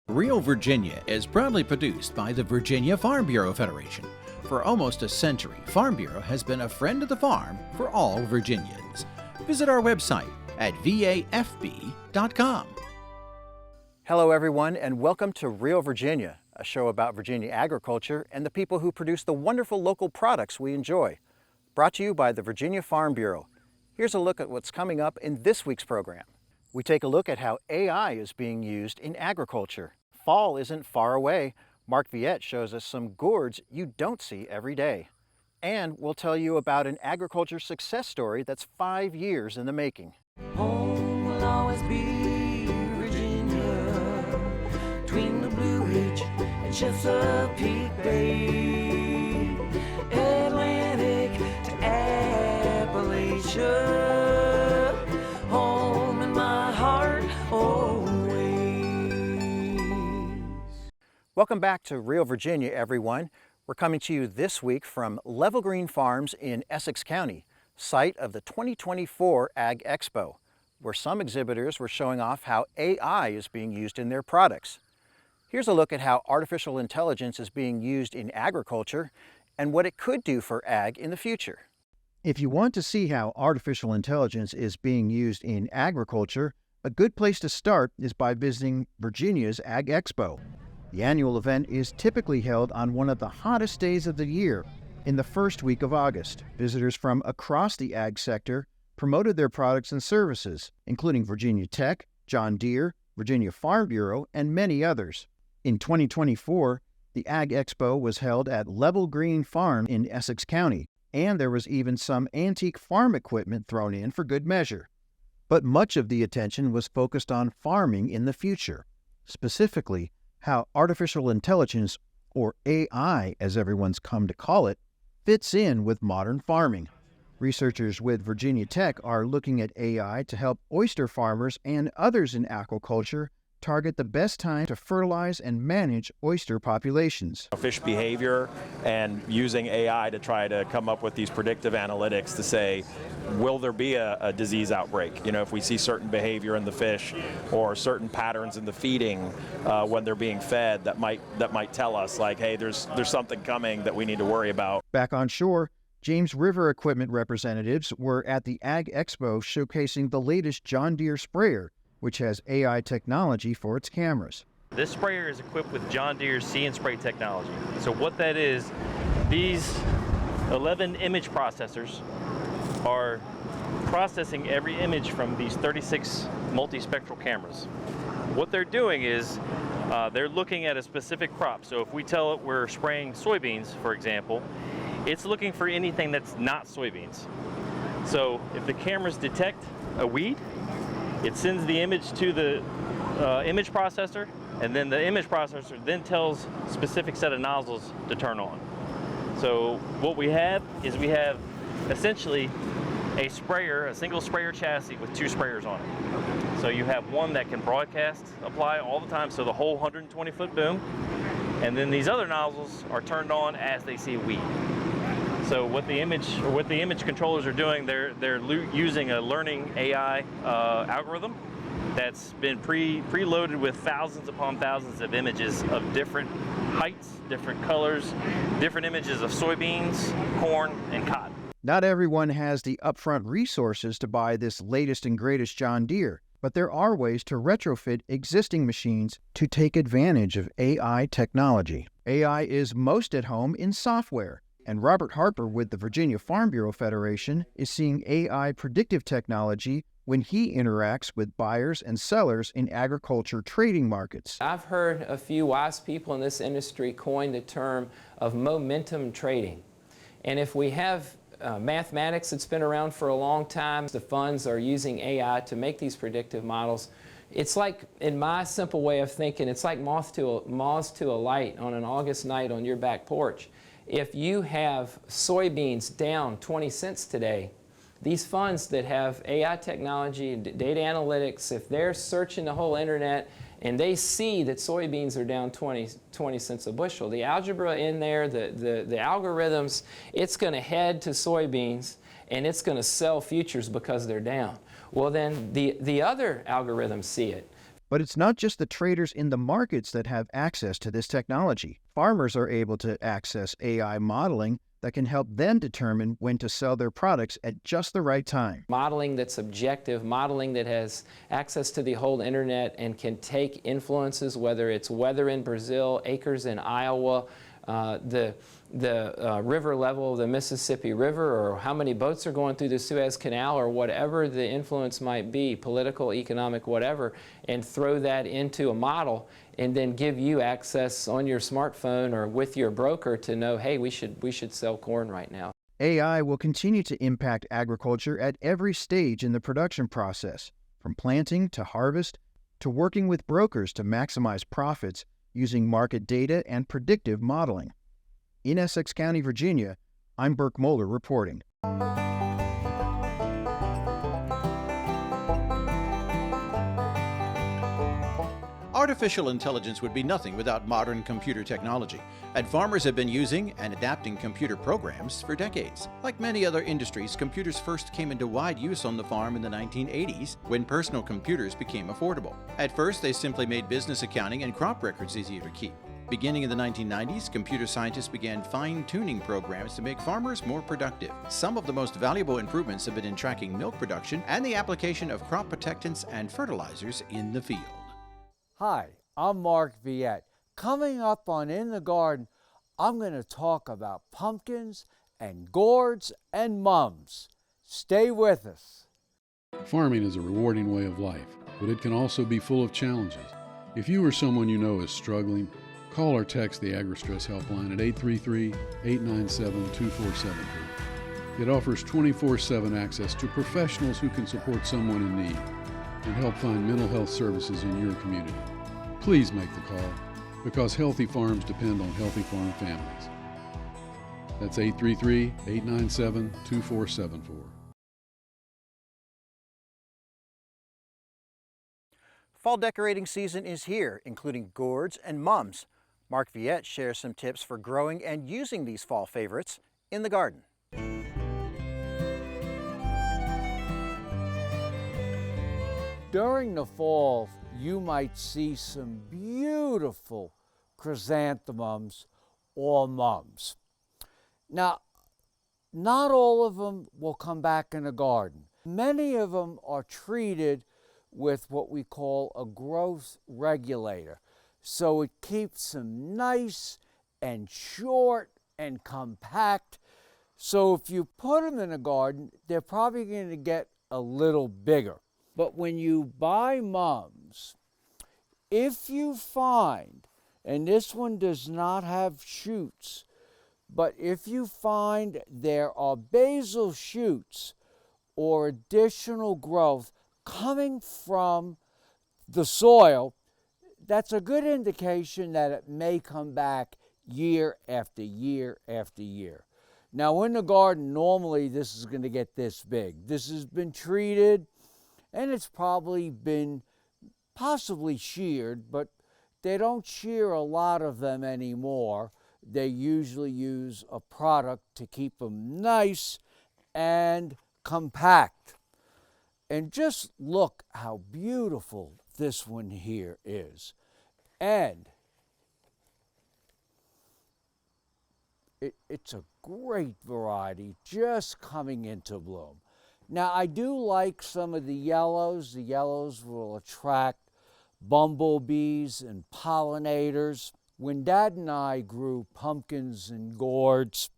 Real Virginia is proudly produced by the Virginia Farm Bureau Federation. For almost a century, Farm Bureau has been a friend of the farm for all Virginians. Visit our website at vafb.com. Hello everyone, and welcome to Real Virginia, a show about Virginia agriculture and the people who produce the wonderful local products we enjoy. Brought to you by the Virginia Farm Bureau. Here's a look at what's coming up in this week's program. We take a look at how AI is being used in agriculture. Fall isn't far away. Mark Viette shows us some gourds you don't see every day. And we'll tell you about an agriculture success story that's 5 years in the making. Home will always be Virginia, between the Blue Ridge and Chesapeake Bay, Atlantic to Appalachia. Home in my heart always. Welcome back to Real Virginia, everyone. We're coming to you this week from Level Green Farms in Essex County, site of the 2024 Ag Expo, where some exhibitors were showing off how AI is being used in their products. Here's a look at how artificial intelligence is being used in agriculture and what it could do for ag in the future. If you want to see how artificial intelligence is being used in agriculture, a good place to start is by visiting Virginia's Ag Expo. The annual event is typically held on one of the hottest days of the year, in the first week of August. Visitors from across the ag sector promoted their products and services, including Virginia Tech, John Deere, Virginia Farm Bureau, and many others. In 2024, the Ag Expo was held at Level Green Farm in Essex County, and there was even some antique farm equipment thrown in for good measure. But much of the attention was focused on farming in the future, specifically how artificial intelligence, or AI as everyone's come to call it, fits in with modern farming. Researchers with Virginia Tech are looking at AI to help oyster farmers and others in aquaculture target the best time to fertilize and manage oyster populations. Fish behavior and using AI to try to come up with these predictive analytics to say, will there be a disease outbreak? You know, if we see certain behavior in the fish or certain patterns in the feeding when they're being fed, that might tell us like, hey, there's something coming that we need to worry about. Back on shore, James River Equipment representatives were at the Ag Expo showcasing the latest John Deere sprayer, which has AI technology for its cameras. This sprayer is equipped with John Deere's See and Spray technology. So what that is, these 11 image processors are processing every image from these 36 multispectral cameras. What they're doing is they're looking at a specific crop. So if we tell it we're spraying soybeans, for example, it's looking for anything that's not soybeans. So if the cameras detect a weed, it sends the image to the image processor, and then the image processor then tells a specific set of nozzles to turn on. So what we have is we have essentially a sprayer, a single sprayer chassis with 2 sprayers on it. So you have one that can broadcast apply all the time, so the whole 120-foot boom, and then these other nozzles are turned on as they see a weed. So what the image controllers are doing, they're using a learning AI algorithm that's been preloaded with thousands upon thousands of images of different heights, different colors, different images of soybeans, corn, and cotton. Not everyone has the upfront resources to buy this latest and greatest John Deere, but there are ways to retrofit existing machines to take advantage of AI technology. AI is most at home in software. And Robert Harper with the Virginia Farm Bureau Federation is seeing AI predictive technology when he interacts with buyers and sellers in agriculture trading markets. I've heard a few wise people in this industry coin the term of momentum trading. And if we have mathematics that's been around for a long time, the funds are using AI to make these predictive models. It's like, in my simple way of thinking, it's like moths to a light on an August night on your back porch. If you have soybeans down 20 cents today, these funds that have AI technology, data analytics, if they're searching the whole internet and they see that soybeans are down 20 cents a bushel, the algebra in there, the algorithms, it's going to head to soybeans and it's going to sell futures because they're down. Well, then the other algorithms see it. But it's not just the traders in the markets that have access to this technology. Farmers are able to access AI modeling that can help them determine when to sell their products at just the right time. Modeling that's objective, modeling that has access to the whole internet and can take influences, whether it's weather in Brazil, acres in Iowa, the river level of the Mississippi River, or how many boats are going through the Suez Canal, or whatever the influence might be, political, economic, whatever, and throw that into a model and then give you access on your smartphone or with your broker to know, hey, we should sell corn right now. AI will continue to impact agriculture at every stage in the production process, from planting to harvest to working with brokers to maximize profits using market data and predictive modeling. In Essex County, Virginia, I'm Burke Moeller reporting. Artificial intelligence would be nothing without modern computer technology, and farmers have been using and adapting computer programs for decades. Like many other industries, computers first came into wide use on the farm in the 1980s when personal computers became affordable. At first, they simply made business accounting and crop records easier to keep. Beginning in the 1990s, computer scientists began fine-tuning programs to make farmers more productive. Some of the most valuable improvements have been in tracking milk production and the application of crop protectants and fertilizers in the field. Hi, I'm Mark Viette. Coming up on In the Garden, I'm going to talk about pumpkins and gourds and mums. Stay with us. Farming is a rewarding way of life, but it can also be full of challenges. If you or someone you know is struggling, call or text the AgriStress helpline at 833-897-2473. It offers 24/7 access to professionals who can support someone in need and help find mental health services in your community. Please make the call, because healthy farms depend on healthy farm families. That's 833-897-2474. Fall decorating season is here, including gourds and mums. Mark Viette shares some tips for growing and using these fall favorites in the garden. During the fall, you might see some beautiful chrysanthemums or mums. Now, not all of them will come back in the garden. Many of them are treated with what we call a growth regulator. So it keeps them nice and short and compact. So if you put them in a garden, they're probably going to get a little bigger. But when you buy mums, if you find, and this one does not have shoots, but if you find there are basal shoots or additional growth coming from the soil, that's a good indication that it may come back year after year after year. Now in the garden, normally this is going to get this big. This has been treated and it's probably been possibly sheared, but they don't shear a lot of them anymore. They usually use a product to keep them nice and compact. And just look how beautiful this one here is. And it's a great variety just coming into bloom. Now, I do like some of the yellows. The yellows will attract bumblebees and pollinators. When Dad and I grew pumpkins and gourds,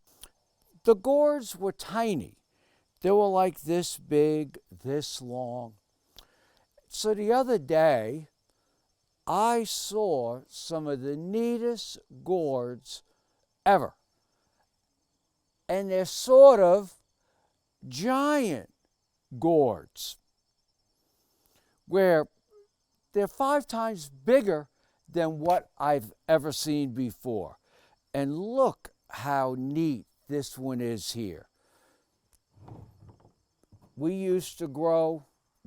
the gourds were tiny. They were like this big, this long. So the other day, I saw some of the neatest gourds ever. And they're sort of giant gourds, where they're 5 times bigger than what I've ever seen before. And look how neat this one is here. We used to grow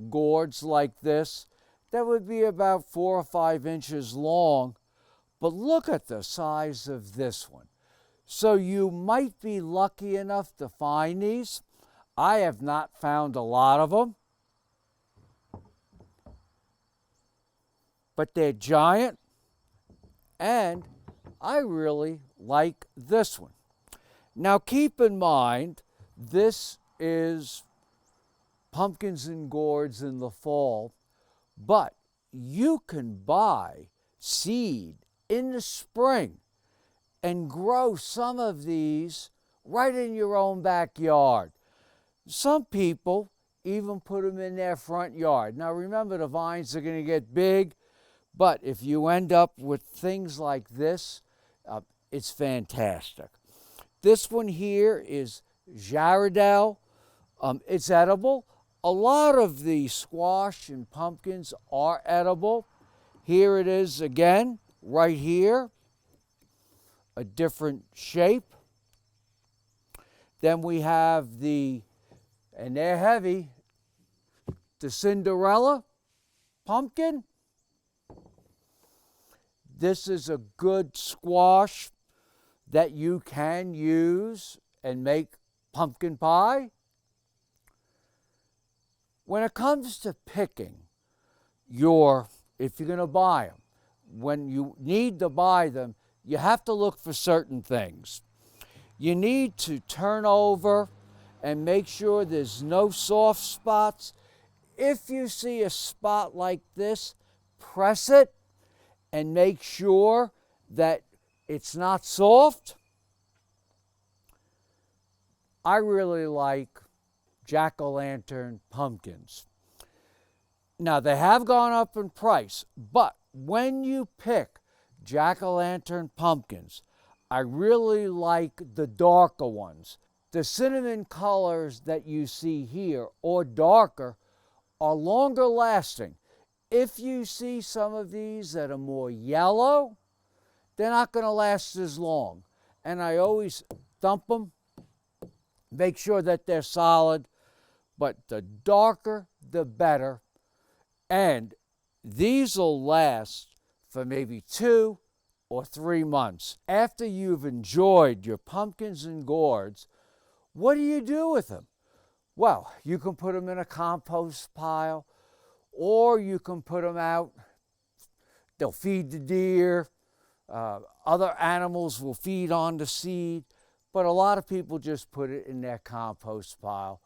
gourds like this that would be about 4 or 5 inches long, but look at the size of this one. So you might be lucky enough to find these. I have not found a lot of them. but they're giant, and I really like this one. Now keep in mind, this is pumpkins and gourds in the fall, but you can buy seed in the spring and grow some of these right in your own backyard. Some people even put them in their front yard. Now remember, the vines are going to get big, but if you end up with things like this, it's fantastic. This one here is Jarradelle. It's edible. A lot of the squash and pumpkins are edible. Here it is again, right here, a different shape. Then we have and they're heavy, the Cinderella pumpkin. This is a good squash that you can use and make pumpkin pie. When it comes to picking if you're going to buy them, when you need to buy them, you have to look for certain things. You need to turn over and make sure there's no soft spots. If you see a spot like this, press it and make sure that it's not soft. I really like jack-o'-lantern pumpkins. Now, they have gone up in price, but when you pick jack-o'-lantern pumpkins, I really like the darker ones. The cinnamon colors that you see here, or darker, are longer lasting. If you see some of these that are more yellow, they're not going to last as long. And I always thump them, make sure that they're solid, but the darker, the better. And these will last for maybe 2 or 3 months. After you've enjoyed your pumpkins and gourds, what do you do with them? Well, you can put them in a compost pile, or you can put them out. They'll feed the deer. Other animals will feed on the seed, but a lot of people just put it in their compost pile.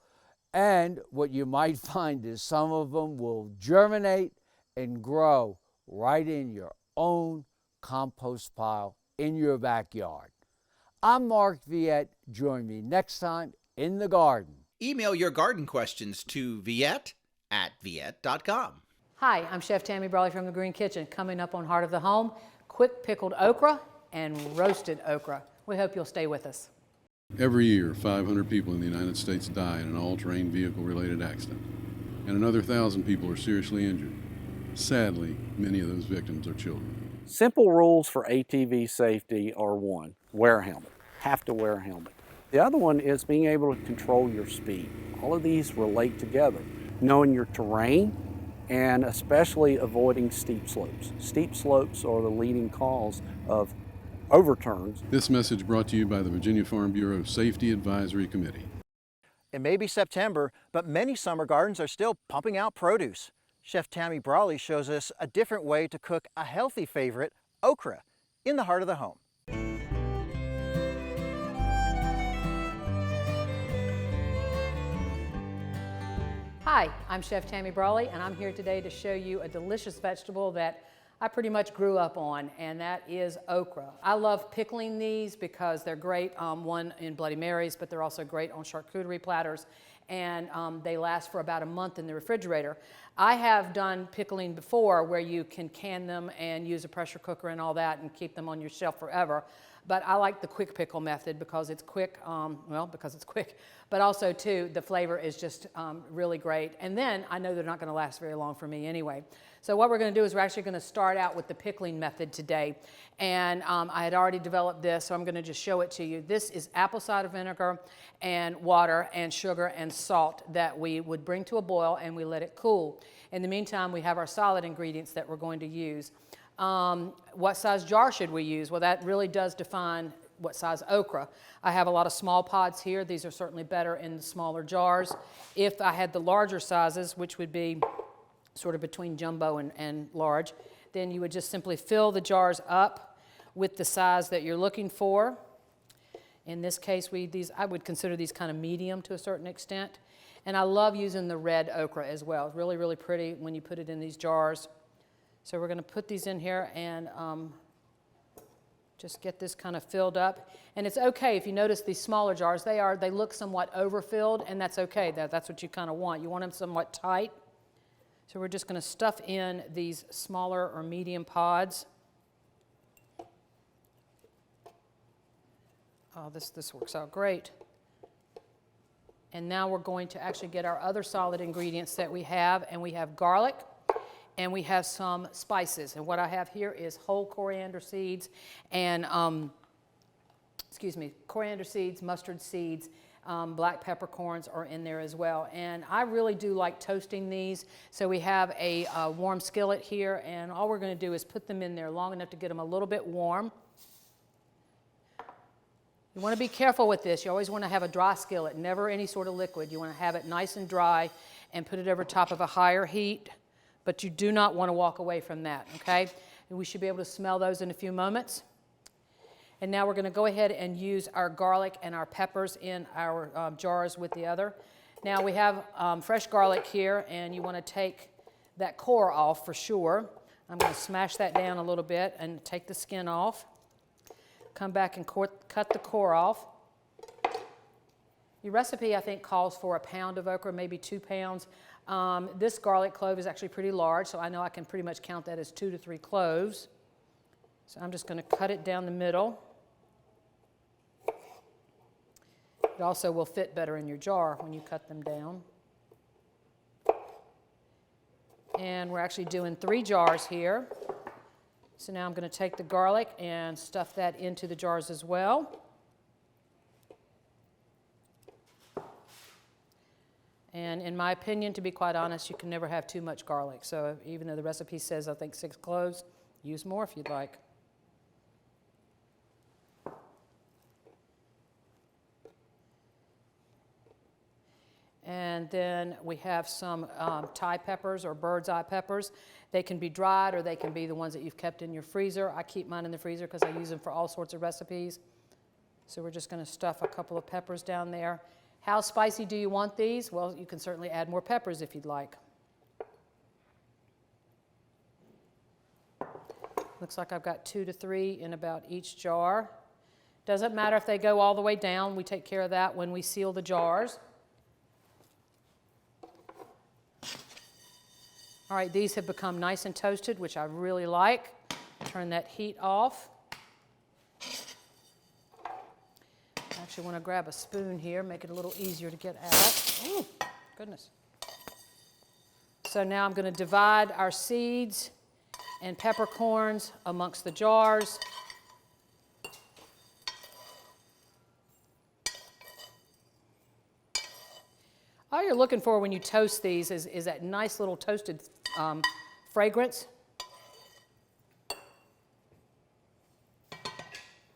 And what you might find is some of them will germinate and grow right in your own compost pile in your backyard. I'm Mark Viette. Join me next time in the garden. Email your garden questions to viette@viette.com. Hi, I'm Chef Tammy Brawley from the Green Kitchen. Coming up on Heart of the Home, quick pickled okra and roasted okra. We hope you'll stay with us. Every year, 500 people in the United States die in an all-terrain vehicle-related accident, and another 1,000 people are seriously injured. Sadly, many of those victims are children. Simple rules for ATV safety are: 1, wear a helmet. Have to wear a helmet. The other one is being able to control your speed. All of these relate together. Knowing your terrain, and especially avoiding steep slopes. Steep slopes are the leading cause of overturns. This message brought to you by the Virginia Farm Bureau Safety Advisory Committee. It may be September, but many summer gardens are still pumping out produce. Chef Tammy Brawley shows us a different way to cook a healthy favorite, okra, in the heart of the home. Hi, I'm Chef Tammy Brawley, and I'm here today to show you a delicious vegetable that I pretty much grew up on, and that is okra. I love pickling these because they're great, one in Bloody Marys, but they're also great on charcuterie platters, and they last for about a month in the refrigerator. I have done pickling before where you can can them and use a pressure cooker and all that and keep them on your shelf forever. But I like the quick pickle method because it's quick, because it's quick, but also too, the flavor is just really great. And then I know they're not gonna last very long for me anyway. So what we're gonna do is we're actually gonna start out with the pickling method today. And I had already developed this, so I'm gonna just show it to you. This is apple cider vinegar and water and sugar and salt that we would bring to a boil and we let it cool. In the meantime, we have our solid ingredients that we're going to use. What size jar should we use? Well, that really does define what size okra. I have a lot of small pods here. These are certainly better in the smaller jars. If I had the larger sizes, which would be sort of between jumbo and large, then you would just simply fill the jars up with the size that you're looking for. In this case, I would consider these kind of medium to a certain extent. And I love using the red okra as well. It's really, really pretty when you put it in these jars. So we're going to put these in here and just get this kind of filled up. And it's okay if you notice these smaller jars, they look somewhat overfilled, and that's okay. That's what you kind of want. You want them somewhat tight. So we're just going to stuff in these smaller or medium pods. Oh, this works out great. And now we're going to actually get our other solid ingredients that we have, and we have garlic, and we have some spices. And what I have here is whole coriander seeds and, coriander seeds, mustard seeds, black peppercorns are in there as well. And I really do like toasting these. So we have a warm skillet here, and all we're going to do is put them in there long enough to get them a little bit warm. You want to be careful with this. You always want to have a dry skillet, never any sort of liquid. You want to have it nice and dry and put it over top of a higher heat, but you do not want to walk away from that, okay? And we should be able to smell those in a few moments. And now we're going to go ahead and use our garlic and our peppers in our jars with the other. Now we have fresh garlic here, and you want to take that core off for sure. I'm going to smash that down a little bit and take the skin off. Come back and cut the core off. Your recipe, I think, calls for 1 pound of okra, maybe 2 pounds. This garlic clove is actually pretty large, so I know I can pretty much count that as 2 to 3 cloves. So I'm just going to cut it down the middle. It also will fit better in your jar when you cut them down. And we're actually doing 3 jars here. So now I'm going to take the garlic and stuff that into the jars as well. And in my opinion, to be quite honest, you can never have too much garlic. So even though the recipe says, I think, 6 cloves, use more if you'd like. And then we have some Thai peppers or bird's eye peppers. They can be dried or they can be the ones that you've kept in your freezer. I keep mine in the freezer because I use them for all sorts of recipes. So we're just going to stuff a couple of peppers down there. How spicy do you want these? Well, you can certainly add more peppers if you'd like. Looks like I've got 2 to 3 in about each jar. Doesn't matter if they go all the way down. We take care of that when we seal the jars. All right, these have become nice and toasted, which I really like. Turn that heat off. I actually want to grab a spoon here, make it a little easier to get out. Oh, goodness. So now I'm going to divide our seeds and peppercorns amongst the jars. All you're looking for when you toast these is that nice little toasted fragrance.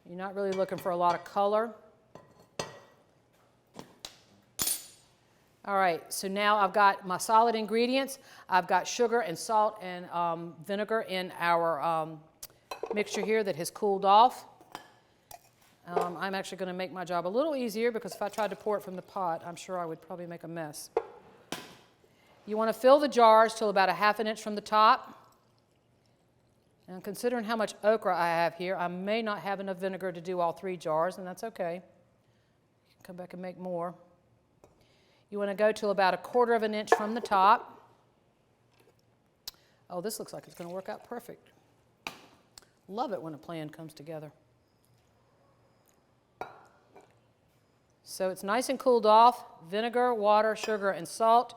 You're not really looking for a lot of color. All right, so now I've got my solid ingredients. I've got sugar and salt and vinegar in our mixture here that has cooled off. I'm actually going to make my job a little easier because if I tried to pour it from the pot, I'm sure I would probably make a mess. You want to fill the jars till about 1/2 inch from the top. And considering how much okra I have here, I may not have enough vinegar to do all 3 jars, and that's okay. You can come back and make more. You want to go to about 1/4 inch from the top. Oh, this looks like it's going to work out perfect. Love it when a plan comes together. So it's nice and cooled off. Vinegar, water, sugar, and salt.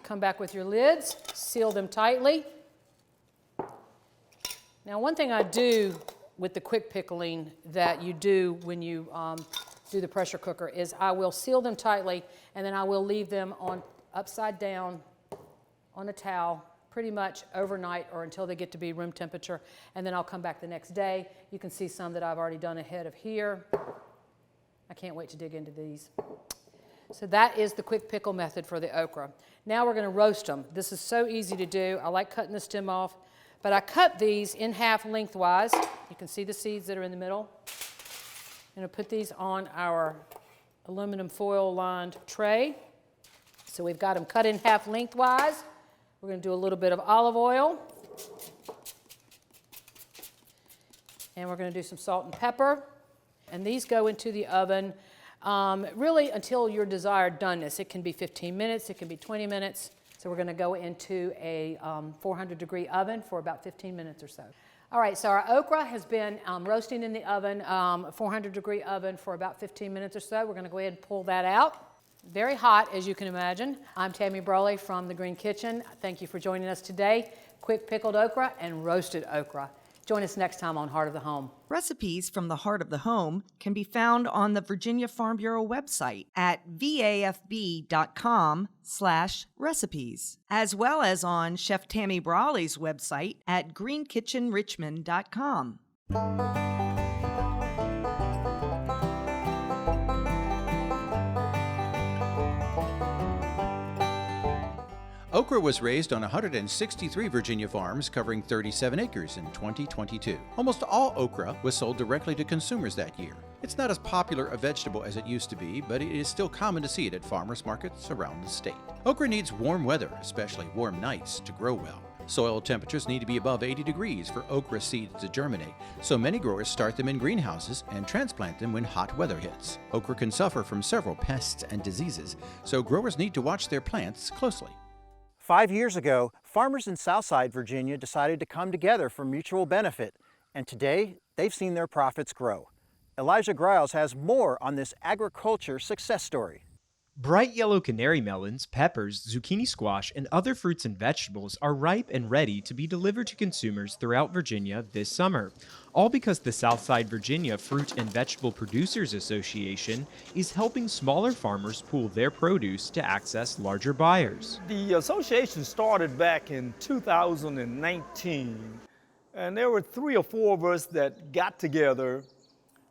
Come back with your lids. Seal them tightly. Now, one thing I do with the quick pickling that you do when you do the pressure cooker is I will seal them tightly, and then I will leave them on upside down on a towel pretty much overnight or until they get to be room temperature, and then I'll come back the next day. You can see some that I've already done ahead of here. I can't wait to dig into these. So that is the quick pickle method for the okra. Now we're going to roast them. This is so easy to do. I like cutting the stem off, But I cut these in half lengthwise. You can see the seeds that are in the middle. I'm going to put these on our aluminum foil lined tray. So we've got them cut in half lengthwise. We're going to do a little bit of olive oil. And we're going to do some salt and pepper. And these go into the oven really until your desired doneness. It can be 15 minutes, it can be 20 minutes. So we're going to go into a 400-degree oven for about 15 minutes or so. All right, so our okra has been roasting in the oven, 400-degree oven for about 15 minutes or so. We're going to go ahead and pull that out. Very hot, as you can imagine. I'm Tammy Brawley from the Green Kitchen. Thank you for joining us today. Quick pickled okra and roasted okra. Join us next time on Heart of the Home. Recipes from the Heart of the Home can be found on the Virginia Farm Bureau website at vafb.com/recipes, as well as on Chef Tammy Brawley's website at greenkitchenrichmond.com. Okra was raised on 163 Virginia farms covering 37 acres in 2022. Almost all okra was sold directly to consumers that year. It's not as popular a vegetable as it used to be, but it is still common to see it at farmers markets around the state. Okra needs warm weather, especially warm nights, to grow well. Soil temperatures need to be above 80 degrees for okra seeds to germinate, so many growers start them in greenhouses and transplant them when hot weather hits. Okra can suffer from several pests and diseases, so growers need to watch their plants closely. 5 years ago, farmers in Southside Virginia decided to come together for mutual benefit, and today they've seen their profits grow. Elijah Griles has more on this agriculture success story. Bright yellow canary melons, peppers, zucchini squash, and other fruits and vegetables are ripe and ready to be delivered to consumers throughout Virginia this summer, all because the Southside Virginia Fruit and Vegetable Producers Association is helping smaller farmers pool their produce to access larger buyers. The association started back in 2019, and there were 3 or 4 of us that got together.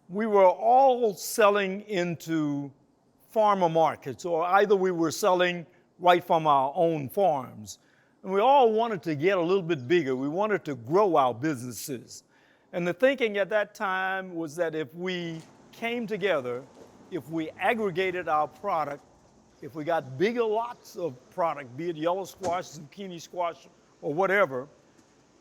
We were all selling into farmer markets, or either we were selling right from our own farms. And we all wanted to get a little bit bigger. We wanted to grow our businesses. And the thinking at that time was that if we came together, if we aggregated our product, if we got bigger lots of product, be it yellow squash, zucchini squash, or whatever,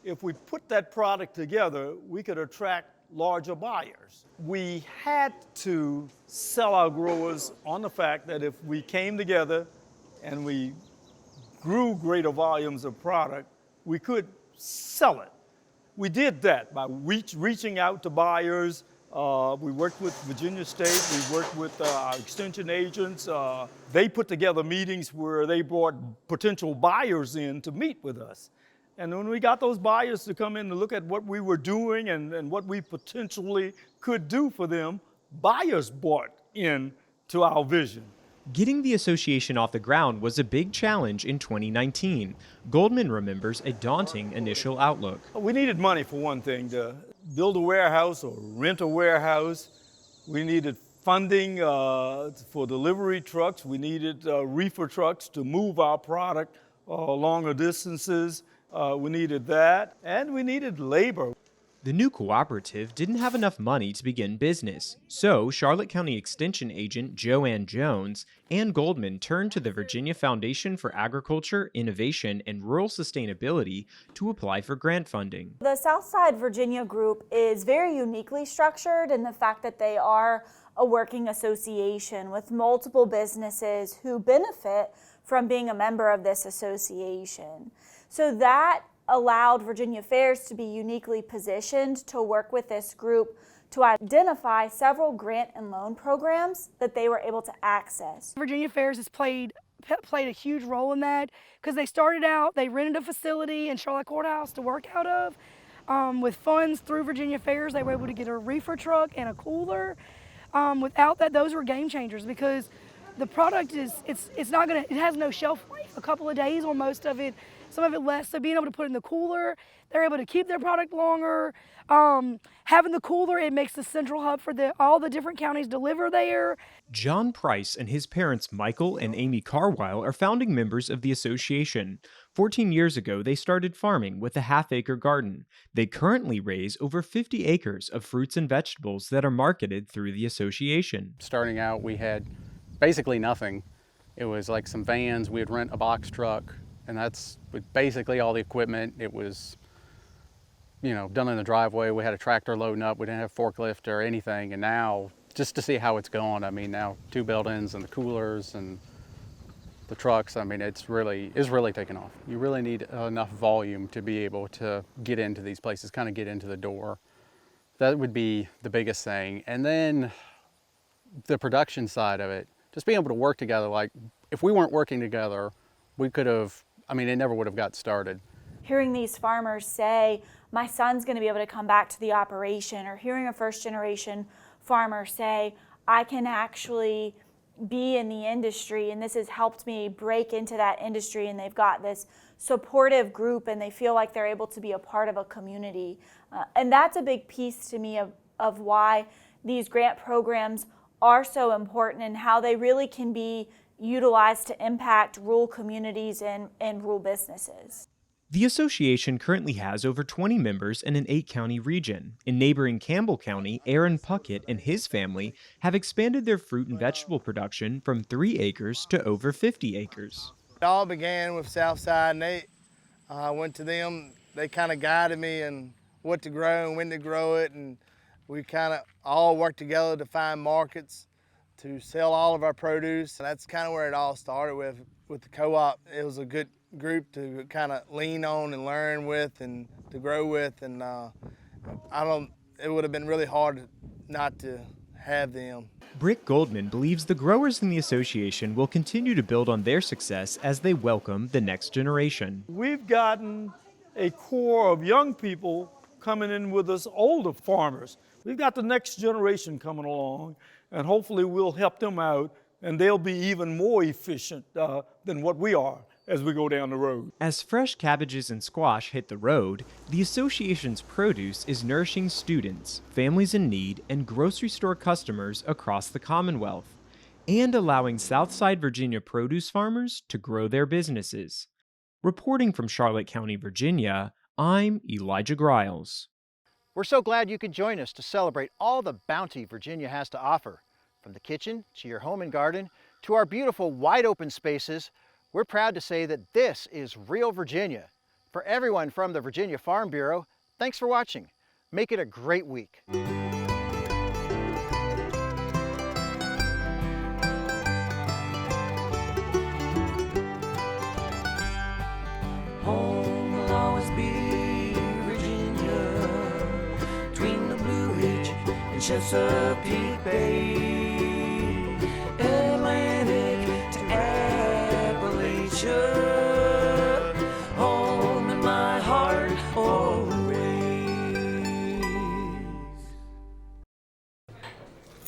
if we put that product together, we could attract larger buyers. We had to sell our growers on the fact that if we came together and we grew greater volumes of product, we could sell it. We did that by reaching out to buyers. We worked with Virginia State, we worked with our extension agents. They put together meetings where they brought potential buyers in to meet with us. And when we got those buyers to come in to look at what we were doing and what we potentially could do for them, buyers bought in to our vision. Getting the association off the ground was a big challenge in 2019. Goldman remembers a daunting initial outlook. We needed money for one thing, to build a warehouse or rent a warehouse. We needed funding for delivery trucks. We needed reefer trucks to move our product longer distances. We needed that, and we needed labor. The new cooperative didn't have enough money to begin business, so Charlotte County Extension agent Joanne Jones and Goldman turned to the Virginia Foundation for Agriculture, Innovation, and Rural Sustainability to apply for grant funding. The Southside Virginia group is very uniquely structured in the fact that they are a working association with multiple businesses who benefit from being a member of this association. So that allowed Virginia Fairs to be uniquely positioned to work with this group to identify several grant and loan programs that they were able to access. Virginia Fairs has played a huge role in that because they started out, they rented a facility in Charlotte Courthouse to work out of. With funds through Virginia Fairs, they were able to get a reefer truck and a cooler. Without that, those were game changers because the product it has no shelf life, a couple of days on most of it. some of it less. So being able to put it in the cooler, they're able to keep their product longer. Having the cooler, it makes the central hub for all the different counties deliver there. John Price and his parents Michael and Amy Carwile are founding members of the association. 14 years ago, they started farming with a half-acre garden. They currently raise over 50 acres of fruits and vegetables that are marketed through the association. Starting out, we had basically nothing. It was like some vans, we'd rent a box truck, and that's basically all the equipment. It was, you know, done in the driveway. We had a tractor loading up. We didn't have a forklift or anything. And now, just to see how it's going, I mean, now 2 buildings and the coolers and the trucks, I mean, it's really taking off. You really need enough volume to be able to get into these places, kind of get into the door. That would be the biggest thing. And then the production side of it, just being able to work together. Like, if we weren't working together, we could have, I mean, it never would have got started. Hearing these farmers say, my son's going to be able to come back to the operation, or hearing a first-generation farmer say, I can actually be in the industry, and this has helped me break into that industry, and they've got this supportive group, and they feel like they're able to be a part of a community. And that's a big piece to me of why these grant programs are so important, and how they really can be utilized to impact rural communities and rural businesses. The association currently has over 20 members in an 8-county region. In neighboring Campbell County, Aaron Puckett and his family have expanded their fruit and vegetable production from 3 acres to over 50 acres. It all began with Southside, and I went to them. They kind of guided me in what to grow and when to grow it, and we kind of all worked together to find markets to sell all of our produce. And that's kind of where it all started with the co-op. It was a good group to kind of lean on and learn with and to grow with, and it would have been really hard not to have them. Brick Goldman believes the growers in the association will continue to build on their success as they welcome the next generation. We've gotten a core of young people coming in with us, older farmers. We've got the next generation coming along, and hopefully we'll help them out, and they'll be even more efficient than what we are as we go down the road. As fresh cabbages and squash hit the road, the association's produce is nourishing students, families in need, and grocery store customers across the Commonwealth, and allowing Southside Virginia produce farmers to grow their businesses. Reporting from Charlotte County, Virginia, I'm Elijah Griles. We're so glad you could join us to celebrate all the bounty Virginia has to offer. From the kitchen to your home and garden to our beautiful wide open spaces, we're proud to say that this is Real Virginia. For everyone from the Virginia Farm Bureau, thanks for watching. Make it a great week. Home will always be Virginia, between the Blue Ridge and Chesapeake Bay, Atlantic to Appalachia, home in my heart always.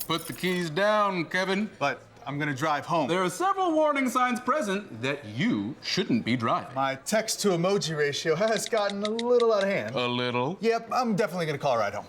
Put the keys down, Kevin. But I'm gonna drive home. There are several warning signs present that you shouldn't be driving. My text to emoji ratio has gotten a little out of hand. A little? Yep, I'm definitely gonna call a ride home.